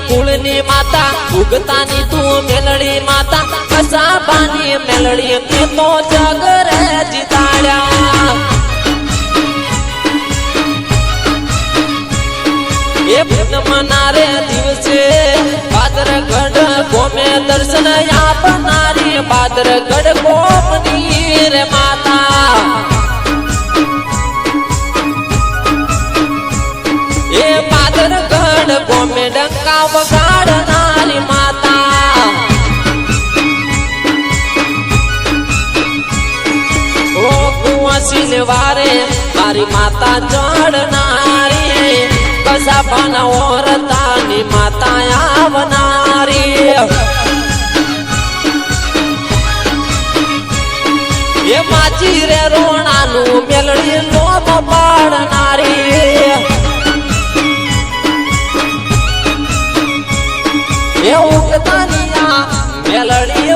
કુળની માતા ઉગતાની તું મેલડી માતા કસાબાની મેલડી તે તો જગ રે જીતાડ્યા એ પૂનમના રે દિવસે ભાદરગઢ ગોમે દર્શન આપનારી ભાદરગઢ ગોમની રે માતા એ ભાદરગઢ ગોમે ડંકા વગાડનારી માતા ઓ કુંવાસી વારે મારી માતા ચડનારી કસાબાના ઓરતાની માતા આવનારી એ માજી રે રોણાનું મેલડી લોમ પાડનારી એ ઉગતાની આ મેલડી